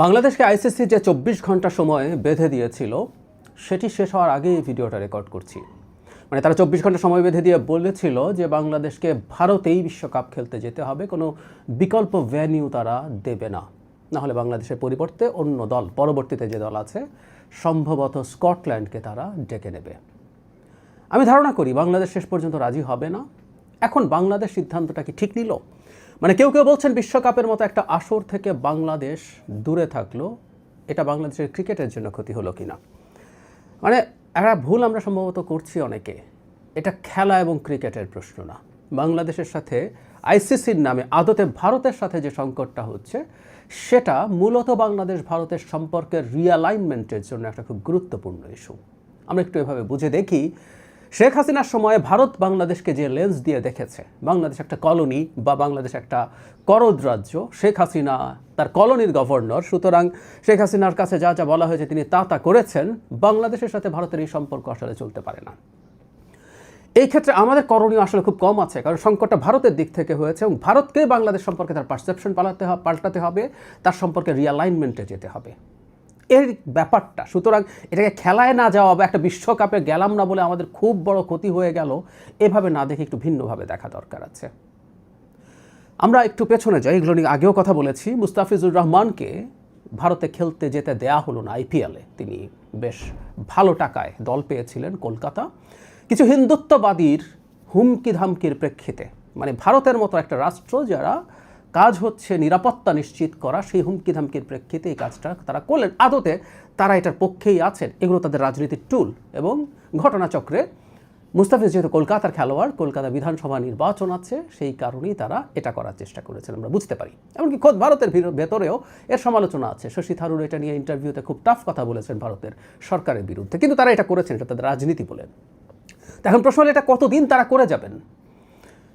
বাংলাদেশকে আইসিসি যে 24 ঘন্টা সময় বেঁধে দিয়েছিল সেটি শেষ হওয়ার আগেই এই ভিডিওটা রেকর্ড করছি। মানে তারা 24 ঘন্টা সময় বেঁধে দিয়ে বলেছিল যে বাংলাদেশকে ভারতেই বিশ্বকাপ খেলতে যেতে হবে, কোনো বিকল্প ভেন্যু তারা দেবে না, নাহলে বাংলাদেশের পরিবর্তে অন্য দল, পরবর্তীতে যে দল আছে সম্ভবত স্কটল্যান্ডকে তারা ডেকে নেবে। আমি ধারণা করি বাংলাদেশ শেষ পর্যন্ত রাজি হবে না। এখন বাংলাদেশ সিদ্ধান্তটা কি ঠিক নিল? মানে কেউ কেউ বলছেন বিশ্বকাপের মতো একটা আসর থেকে বাংলাদেশ দূরে থাকলো, এটা বাংলাদেশের ক্রিকেটের জন্য ক্ষতি হলো কিনা। মানে একটা ভুল আমরা সম্ভবত করছি অনেকে। এটা খেলা এবং ক্রিকেটের প্রশ্ন না। বাংলাদেশের সাথে আইসিসির নামে আদতে ভারতের সাথে যে সংকটটা হচ্ছে সেটা মূলত বাংলাদেশ ভারতের সম্পর্কের রিঅ্যালাইনমেন্টের জন্য একটা খুব গুরুত্বপূর্ণ ইস্যু। আমরা একটু এভাবে বুঝে দেখি। শেখ হাসিনার সময়ে ভারত বাংলাদেশকে যে লেন্স দিয়ে দেখেছে, বাংলাদেশ একটা কলোনি বা বাংলাদেশ একটা করদ রাজ্য, শেখ হাসিনা তার কলোনির গভর্নর, সুতরাং শেখ হাসিনার কাছে যা যা বলা হয়েছে তিনি তা করেছেন। বাংলাদেশের সাথে ভারতের এই সম্পর্ক আসলে চলতে পারে না। এই ক্ষেত্রে আমাদের করণীয় আসলে খুব কম আছে, কারণ সংকটটা ভারতের দিক থেকে হয়েছে এবং ভারতকে বাংলাদেশ সম্পর্কে তার পারসেপশন পাল্টাতে হবে, তার সম্পর্কে রিঅ্যালাইনমেন্টে যেতে হবে এর ব্যাপারটা। সুতরাং এটাকে খেলায় না যাওয়া বা একটা বিশ্বকাপে গেলাম না বলে আমাদের খুব বড় ক্ষতি হয়ে গেল, এভাবে না দেখে একটু ভিন্নভাবে দেখা দরকার আছে। আমরা একটু পেছনে যাই, এগুলো নিয়ে আগেও কথা বলেছি। মুস্তাফিজুর রহমানকে ভারতে খেলতে যেতে দেয়া হলো না আইপিএলে। তিনি বেশ ভালো টাকায় দল পেয়েছিলেন কলকাতা। কিছু হিন্দুত্ববাদীর হুমকি ধামকির প্রেক্ষিতে, মানে ভারতের মতো একটা রাষ্ট্র যারা কাজ হচ্ছে নিরাপত্তা নিশ্চিত করা, সেই হুমকি ধামকির প্রেক্ষিতে এই কাজটা তারা করলেন। আদতে তারা এটার পক্ষেই আছেন, এগুলো তাদের রাজনীতির টুল। এবং ঘটনাচক্রে মুস্তাফিজ যেহেতু কলকাতার খেলোয়াড়, কলকাতা বিধানসভা নির্বাচন আছে, সেই কারণেই তারা এটা করার চেষ্টা করেছেন, আমরা বুঝতে পারি। এমনকি খোদ ভারতের ভেতরেও এর সমালোচনা আছে। শশী থারুর এটা নিয়ে ইন্টারভিউতে খুব টাফ কথা বলেছেন ভারতের সরকারের বিরুদ্ধে, কিন্তু তারা এটা করেছেন, এটা তাদের রাজনীতি বলেন। এখন প্রশ্ন হলো এটা কতদিন তারা করে যাবেন?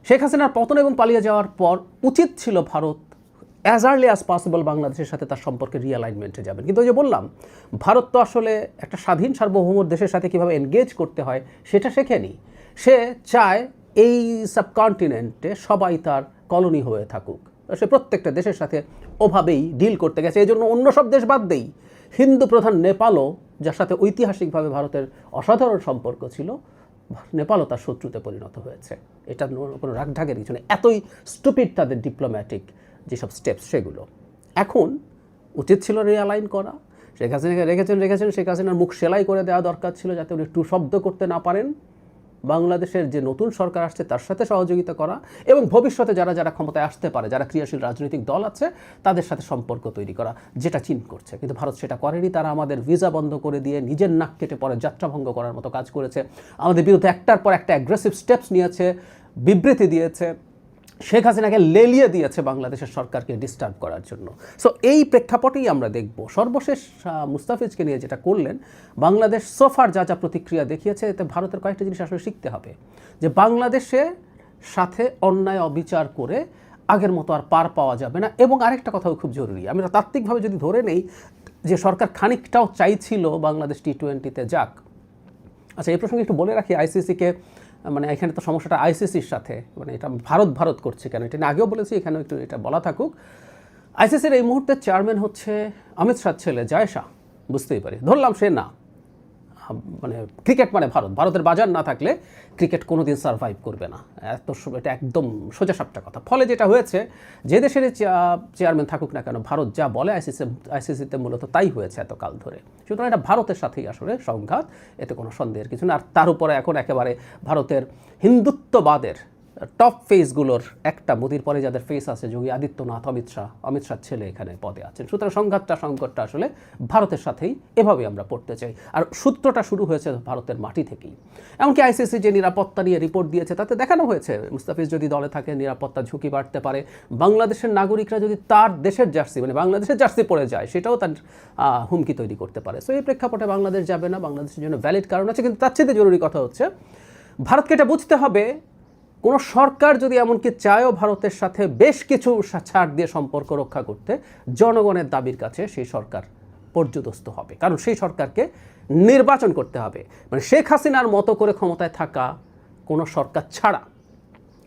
শেখ হাসিনার পতন এবং পালিয়ে যাওয়ার পর উচিত ছিল Bharat as early as possible বাংলাদেশের সাথে তার সম্পর্কে রিঅ্যালাইনমেন্টে যাবেন। কিন্তু ওই যে বললাম, ভারত তো আসলে একটা স্বাধীন সার্বভৌম দেশের সাথে কীভাবে এনগেজ করতে হয় সেটা শেখেনি। সে চায় এই সাবকন্টিনেন্টে সবাই তার কলোনি হয়ে থাকুক। সে প্রত্যেকটা দেশের সাথে ওভাবেই ডিল করতে গেছে। এই জন্য অন্য সব দেশ বাদ দেই, হিন্দু প্রধান নেপালও, যার সাথে ঐতিহাসিকভাবে ভারতের অসাধারণ সম্পর্ক ছিল, নেপালও তার শত্রুতে পরিণত হয়েছে। এটা কোনো রাগঢাগের কিছু নেই। এতই স্টুপিড তাদের ডিপ্লোম্যাটিক যেসব স্টেপস, সেগুলো এখন উচিত ছিল রিঅ্যালাইন করা। শেখ হাসিনাকে রেখেছেন, শেখ হাসিনার মুখ সেলাই করে দেওয়া দরকার ছিল, যাতে উনি টু শব্দ করতে না পারেন। বাংলাদেশের যে নতুন সরকার আসছে তার সাথে সহযোগিতা করা এবং ভবিষ্যতে যারা যারা ক্ষমতায় আসতে পারে, যারা ক্রিয়াশীল রাজনৈতিক দল আছে, তাদের সাথে সম্পর্ক তৈরি করা, যেটা চীন করছে। কিন্তু ভারত সেটা করেনি। তারা আমাদের ভিসা বন্ধ করে দিয়ে নিজের নাক কেটে পরে যাত্রাভঙ্গ করার মতো কাজ করেছে। আমাদের বিরুদ্ধে একটার পর একটা অ্যাগ্রেসিভ স্টেপস নিয়েছে, বিবৃতি দিয়েছে, শেখ হাসিনাকে লেলিয়ে দিয়েছে বাংলাদেশের সরকারকে ডিস্টার্ব করার জন্য। সো এই প্রেক্ষাপটেই আমরা দেখব সর্বশেষ মুস্তাফিজকে নিয়ে যেটা করলেন। বাংলাদেশ সোফার যা যা প্রতিক্রিয়া দেখিয়েছে, এতে ভারতের কয়েকটা জিনিস আসলে শিখতে হবে, যে বাংলাদেশের সাথে অন্যায় অবিচার করে আগের মতো আর পার পাওয়া যাবে না। এবং আরেকটা কথাও খুব জরুরি, আমি তাত্ত্বিকভাবে যদি ধরে নেই যে সরকার খানিকটাও চাইছিল বাংলাদেশ টি-20-তে যাক। আচ্ছা, এই প্রসঙ্গে একটু বলে রাখি, আইসিসিকে, মানে এখানে তো সমস্যাটা আইসিসির সাথে, মানে এটা ভারত করছে কেন, এটা আগেও বলেছি, এখানেও একটু এটা বলা থাকুক। আইসিসির এই মুহূর্তে চেয়ারম্যান হচ্ছে অমিত শাহ ছেলে জয় শাহ। বুঝতেই পারি, ধরলাম সে না, মানে ক্রিকেট মানে ভারতের বাজার না থাকলে ক্রিকেট কোনো দিন সার্ভাইভ করবে না, এটা একদম সোজাসাপটা কথা। ফলে যেটা হয়েছে, যে দেশের চেয়ারম্যান থাকুক না কেন, ভারত যা বলে আইসিসিতে মূলত তাই হয়েছে এতকাল ধরে। সুতরাং এটা ভারতের সাথেই আসলে সংঘাত, এতে কোনো সন্দেহের কিছু না। আর তার উপরে এখন একেবারে ভারতের হিন্দুত্ববাদের টপ ফেসগুলোর একটা, মোদির পরে যাদের ফেস আছে, যোগী আদিত্যনাথ, অমিত শাহ ছেলে এখানে পদে আছেন। সুতরাং সংকটটা আসলে ভারতের সাথেই এভাবেই আমরা পড়তে চাই। আর সূত্রটা শুরু হয়েছে ভারতের মাটি থেকেই। এমনকি আইসিসি যে নিরাপত্তা নিয়ে রিপোর্ট দিয়েছে, তাতে দেখানো হয়েছে মুস্তাফিজ যদি দলে থাকে নিরাপত্তা ঝুঁকি বাড়তে পারে। বাংলাদেশের নাগরিকরা যদি তার দেশের জার্সি, মানে বাংলাদেশের জার্সি পরে যায়, সেটাও তার হুমকি তৈরি করতে পারে। সো এই প্রেক্ষাপটে বাংলাদেশ যাবে না, বাংলাদেশের জন্য ভ্যালিড কারণ আছে। কিন্তু তার চেয়ে জরুরি কথা হচ্ছে, ভারতকে এটা বুঝতে হবে, কোনো সরকার যদি এমনকি চায়ও ভারতের সাথে বেশ কিছু ছাড় দিয়ে সম্পর্ক রক্ষা করতে, জনগণের দাবির কাছে সেই সরকার পর্যদস্ত হবে। কারণ সেই সরকারকে নির্বাচন করতে হবে। মানে শেখ হাসিনার মতো করে ক্ষমতায় থাকা কোনো সরকার ছাড়া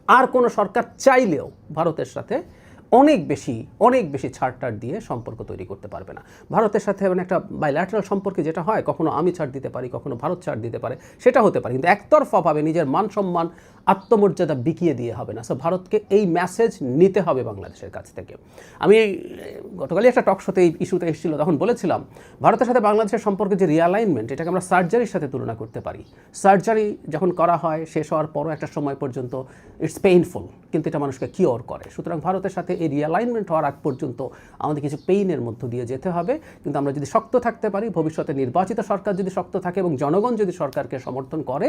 আর কোনো সরকার চাইলেও ভারতের সাথে অনেক বেশি ছাড় দিয়ে সম্পর্ক তৈরি করতে পারবে না। ভারতের সাথে মানে একটা বাইল্যাটারাল সম্পর্কে যেটা হয়, কখনো আমি ছাড় দিতে পারি, কখনো ভারত ছাড় দিতে পারে, সেটা হতে পারে, কিন্তু একতরফাভাবে নিজের মান সম্মান আত্মমর্যাদা বিকিয়ে দিয়ে হবে না। সো ভারতকে এই মেসেজ নিতে হবে বাংলাদেশের কাছ থেকে। আমি গতকালই একটা টক শোতে এই ইস্যুতে এসেছিল, তখন বলেছিলাম ভারতের সাথে বাংলাদেশের সম্পর্কে যে রিঅ্যালাইনমেন্ট, এটাকে আমরা সার্জারির সাথে তুলনা করতে পারি। সার্জারি যখন করা হয় শেষ হওয়ার পরও একটা সময় পর্যন্ত ইটস পেইনফুল, কিন্তু এটা মানুষকে কিওর করে। সুতরাং ভারতের সাথে এই রিঅ্যালাইনমেন্ট হওয়ার আগ পর্যন্ত আমাদের কিছু পেইনের মধ্য দিয়ে যেতে হবে, কিন্তু আমরা যদি শক্ত থাকতে পারি, ভবিষ্যতে নির্বাচিত সরকার যদি শক্ত থাকে এবং জনগণ যদি সরকারকে সমর্থন করে,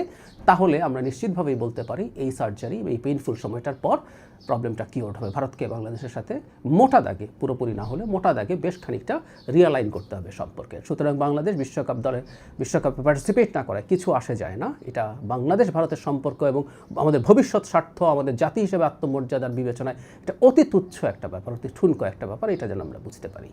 তাহলে আমরা নিশ্চিতভাবেই বলতে পারি এই সার্জারি, এই পেইনফুল সময়টার পর প্রবলেমটা কিওর হবে। ভারতকে বাংলাদেশের সাথে মোটা দাগে, পুরোপুরি না হলে মোটা দাগে বেশ খানিকটা রিঅ্যালাইন করতে হবে সম্পর্কে। সুতরাং বাংলাদেশ বিশ্বকাপে পার্টিসিপেট না করায় কিছু আসে যায় না। এটা বাংলাদেশ ভারতের সম্পর্ক এবং আমাদের ভবিষ্যৎ স্বার্থ, আমাদের জাতি হিসেবে আত্মমর্যাদার বিবেচনায় এটা অতি তুচ্ছ একটা ব্যাপার, অতি ঠুনকো একটা ব্যাপার, এটা যেন আমরা বুঝতে পারি।